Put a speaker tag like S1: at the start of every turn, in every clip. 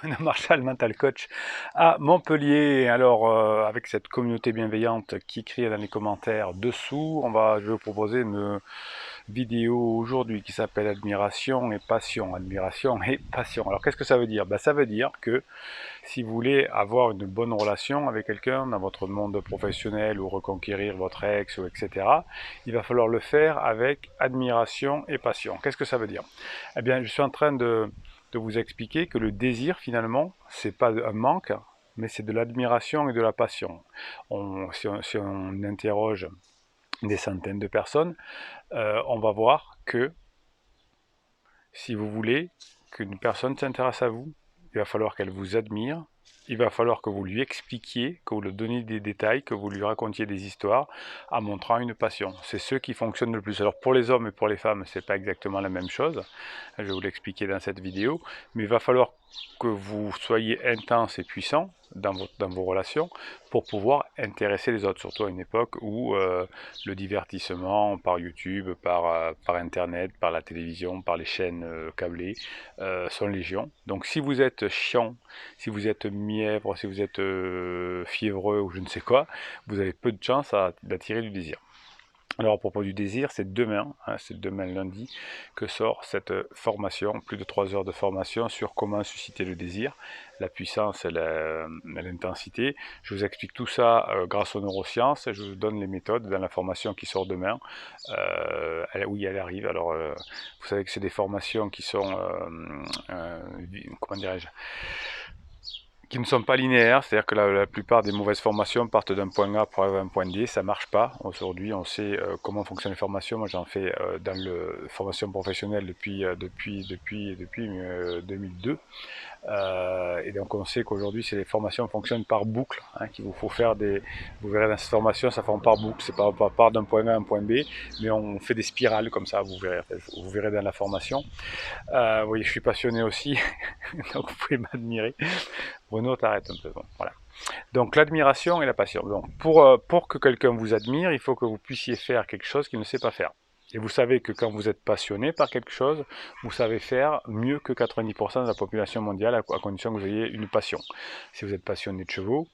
S1: de Marshall Mental Coach à Montpellier. Alors, avec cette communauté bienveillante qui écrit dans les commentaires dessous, je vais vous proposer une vidéo aujourd'hui qui s'appelle Admiration et Passion. Admiration et Passion. Alors, qu'est-ce que ça veut dire? Ça veut dire que si vous voulez avoir une bonne relation avec quelqu'un dans votre monde professionnel ou reconquérir votre ex, ou etc., il va falloir le faire avec admiration et passion. Qu'est-ce que ça veut dire? Eh bien, je suis en train de vous expliquer que le désir, finalement, c'est pas un manque, mais c'est de l'admiration et de la passion. Si on interroge des centaines de personnes, on va voir que si vous voulez qu'une personne s'intéresse à vous, il va falloir qu'elle vous admire, il va falloir que vous lui expliquiez, que vous lui donniez des détails, que vous lui racontiez des histoires en montrant une passion. C'est ce qui fonctionne le plus. Alors pour les hommes et pour les femmes, c'est pas exactement la même chose. Je vais vous l'expliquer dans cette vidéo, mais il va falloir que vous soyez intense et puissant dans vos relations pour pouvoir intéresser les autres, surtout à une époque où le divertissement par YouTube, par Internet, par la télévision, par les chaînes câblées sont légion. Donc si vous êtes chiant, si vous êtes mièvre, si vous êtes fiévreux ou je ne sais quoi, vous avez peu de chance d'attirer du désir. Alors à propos du désir, c'est demain lundi que sort cette formation, plus de 3 heures de formation sur comment susciter le désir, la puissance et l'intensité. Je vous explique tout ça grâce aux neurosciences et je vous donne les méthodes dans la formation qui sort demain. Oui, elle arrive. Alors vous savez que c'est des formations qui sont, comment dirais-je, qui ne sont pas linéaires, c'est-à-dire que la plupart des mauvaises formations partent d'un point A pour arriver à un point D, ça marche pas. Aujourd'hui, on sait comment fonctionnent les formations. Moi, j'en fais dans la formation professionnelle depuis 2002. Et donc, on sait qu'aujourd'hui, les formations fonctionnent par boucle. Qu'il vous faut faire vous verrez dans cette formation, ça forme par boucle. C'est pas part d'un point A à un point B, mais on fait des spirales comme ça. Vous verrez dans la formation. Oui, je suis passionné aussi, donc vous pouvez m'admirer. Bruno, t'arrêtes un peu. Bon, voilà. Donc l'admiration et la passion. Donc, pour que quelqu'un vous admire, il faut que vous puissiez faire quelque chose qu'il ne sait pas faire. Et vous savez que quand vous êtes passionné par quelque chose, vous savez faire mieux que 90% de la population mondiale à condition que vous ayez une passion. Si vous êtes passionné de chevaux,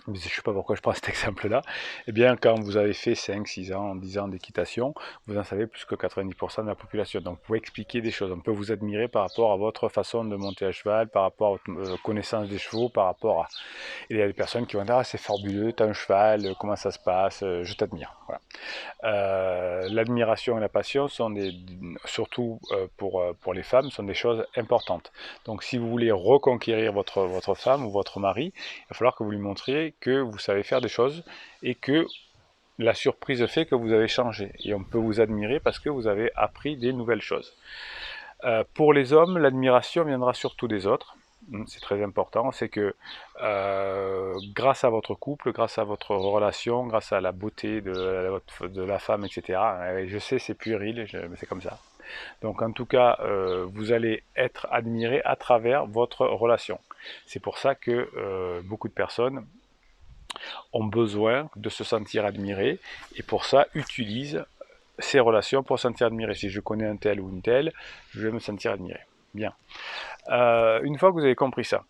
S1: je ne sais pas pourquoi je prends cet exemple-là, eh bien quand vous avez fait 5, 6 ans, 10 ans d'équitation, vous en savez plus que 90% de la population. Donc vous pouvez expliquer des choses, on peut vous admirer par rapport à votre façon de monter à cheval, par rapport à votre connaissance des chevaux, par rapport à... Et il y a des personnes qui vont dire, ah, c'est fabuleux, t'as un cheval, comment ça se passe, je t'admire. Voilà. L'admiration et la passion sont surtout pour les femmes, sont des choses importantes. Donc si vous voulez reconquérir votre femme ou votre mari, il va falloir que vous lui montriez que vous savez faire des choses et que la surprise fait que vous avez changé. Et on peut vous admirer parce que vous avez appris des nouvelles choses. Pour les hommes, l'admiration viendra surtout des autres. C'est très important, c'est que grâce à votre couple, grâce à votre relation, grâce à la beauté de la femme, etc. Je sais, c'est puéril, mais c'est comme ça. Donc en tout cas, vous allez être admiré à travers votre relation. C'est pour ça que beaucoup de personnes ont besoin de se sentir admirées et pour ça utilisent ces relations pour se sentir admiré. Si je connais un tel ou une telle, je vais me sentir admiré. Bien. Une fois que vous avez compris ça,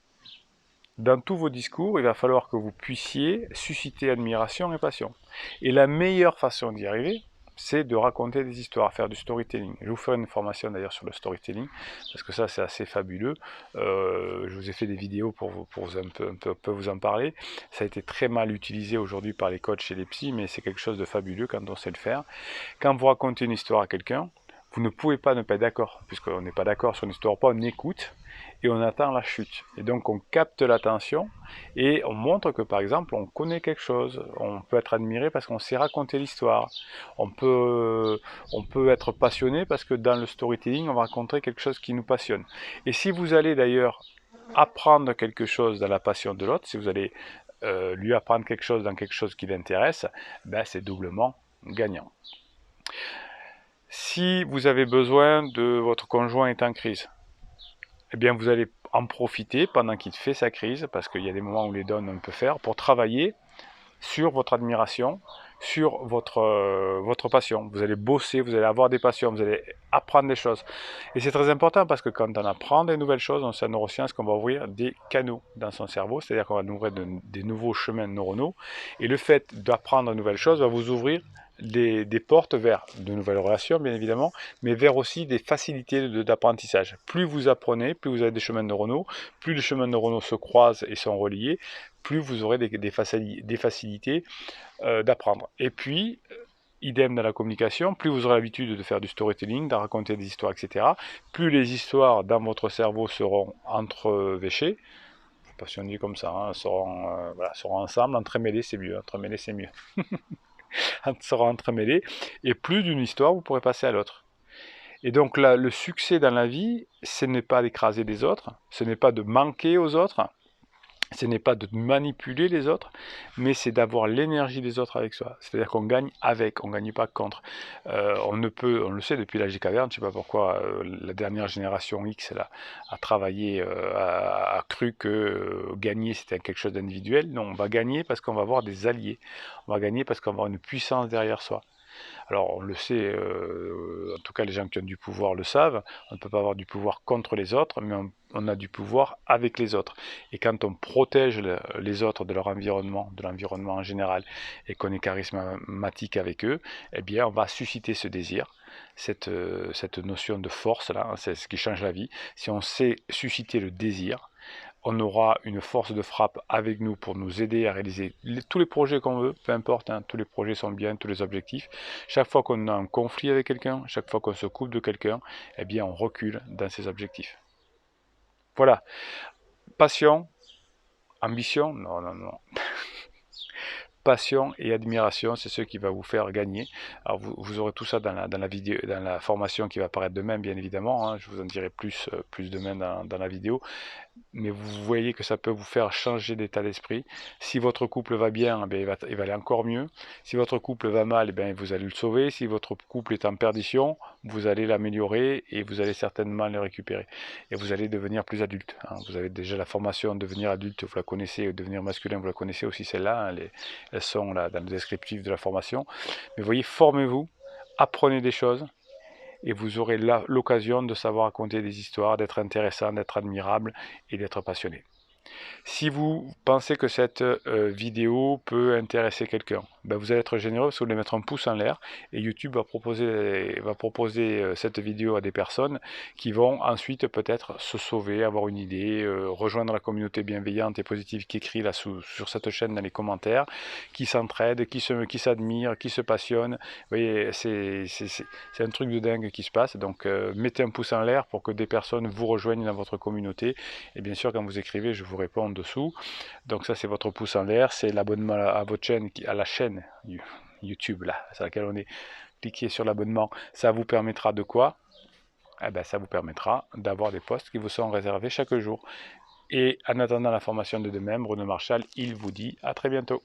S1: dans tous vos discours, il va falloir que vous puissiez susciter admiration et passion. Et la meilleure façon d'y arriver, c'est de raconter des histoires, faire du storytelling. Je vous ferai une formation d'ailleurs sur le storytelling, parce que ça c'est assez fabuleux. Je vous ai fait des vidéos pour vous un peu vous en parler. Ça a été très mal utilisé aujourd'hui par les coachs et les psys, mais c'est quelque chose de fabuleux quand on sait le faire. Quand vous racontez une histoire à quelqu'un, vous ne pouvez pas ne pas être d'accord, puisqu'on n'est pas d'accord sur une histoire, pas on écoute et on attend la chute. Et donc on capte l'attention et on montre que par exemple on connaît quelque chose, on peut être admiré parce qu'on sait raconter l'histoire, on peut être passionné parce que dans le storytelling on va raconter quelque chose qui nous passionne. Et si vous allez d'ailleurs apprendre quelque chose dans la passion de l'autre, si vous allez lui apprendre quelque chose dans quelque chose qui l'intéresse, ben c'est doublement gagnant. Si vous avez besoin de votre conjoint est en crise, eh bien vous allez en profiter pendant qu'il fait sa crise, parce qu'il y a des moments où les dons on peut faire, pour travailler sur votre admiration, sur votre passion. Vous allez bosser, vous allez avoir des passions, vous allez apprendre des choses. Et c'est très important parce que quand on apprend des nouvelles choses, on sait en neurosciences qu'on va ouvrir des canaux dans son cerveau, c'est-à-dire qu'on va ouvrir des nouveaux chemins neuronaux. Et le fait d'apprendre de nouvelles choses va vous ouvrir des portes vers de nouvelles relations, bien évidemment, mais vers aussi des facilités d'apprentissage. Plus vous apprenez, plus vous avez des chemins neuronaux, plus les chemins neuronaux se croisent et sont reliés, plus vous aurez des facilités d'apprendre. Et puis, idem dans la communication, plus vous aurez l'habitude de faire du storytelling, de raconter des histoires, etc., plus les histoires dans votre cerveau seront entrevéchées, je ne sais pas si on dit comme ça, hein, seront ensemble, entremêlées, c'est mieux, entremêlées, c'est mieux, seront entremêlées, et plus d'une histoire, vous pourrez passer à l'autre. Et donc là, le succès dans la vie, ce n'est pas d'écraser les autres, ce n'est pas de manquer aux autres, ce n'est pas de manipuler les autres, mais c'est d'avoir l'énergie des autres avec soi. C'est-à-dire qu'on gagne avec, on ne gagne pas contre. On le sait depuis l'âge des cavernes, je ne sais pas pourquoi la dernière génération X là, a travaillé, a cru que gagner c'était quelque chose d'individuel. Non, on va gagner parce qu'on va avoir des alliés. On va gagner parce qu'on va avoir une puissance derrière soi. Alors on le sait, en tout cas les gens qui ont du pouvoir le savent, on ne peut pas avoir du pouvoir contre les autres, mais on a du pouvoir avec les autres. Et quand on protège les autres de leur environnement, de l'environnement en général, et qu'on est charismatique avec eux, eh bien on va susciter ce désir, cette notion de force là, hein, c'est ce qui change la vie. Si on sait susciter le désir, on aura une force de frappe avec nous pour nous aider à réaliser tous les projets qu'on veut, peu importe, hein, tous les projets sont bien, tous les objectifs. Chaque fois qu'on a un conflit avec quelqu'un, chaque fois qu'on se coupe de quelqu'un, eh bien on recule dans ses objectifs. Voilà, passion, ambition, non, non, non. Passion et admiration, c'est ce qui va vous faire gagner. Alors vous aurez tout ça dans la vidéo, dans la formation qui va apparaître demain, bien évidemment, hein, je vous en dirai plus demain dans la vidéo. Mais vous voyez que ça peut vous faire changer d'état d'esprit. Si votre couple va bien, eh bien, il va aller encore mieux. Si votre couple va mal, eh bien, vous allez le sauver. Si votre couple est en perdition, vous allez l'améliorer et vous allez certainement le récupérer. Et vous allez devenir plus adulte, hein. Vous avez déjà la formation devenir adulte, vous la connaissez, devenir masculin, vous la connaissez aussi celle-là, hein. Elles sont là dans le descriptif de la formation. Mais vous voyez, formez-vous, apprenez des choses, et vous aurez l'occasion de savoir raconter des histoires, d'être intéressant, d'être admirable et d'être passionné. Si vous pensez que cette vidéo peut intéresser quelqu'un, ben vous allez être généreux parce que vous allez mettre un pouce en l'air et YouTube va proposer cette vidéo à des personnes qui vont ensuite peut-être se sauver, avoir une idée, rejoindre la communauté bienveillante et positive qui écrit là sur cette chaîne dans les commentaires, qui s'entraide, qui s'admire, qui se passionne. Vous voyez, c'est un truc de dingue qui se passe. Donc mettez un pouce en l'air pour que des personnes vous rejoignent dans votre communauté. Et bien sûr, quand vous écrivez, je vous réponds dessous. Donc ça, c'est votre pouce en l'air, c'est l'abonnement à votre chaîne, à la chaîne YouTube là, sur laquelle on est. Cliquez sur l'abonnement. Ça vous permettra de quoi? Eh ben, ça vous permettra d'avoir des posts qui vous sont réservés chaque jour. Et en attendant la formation de demain, Bruno Marchal, il vous dit à très bientôt.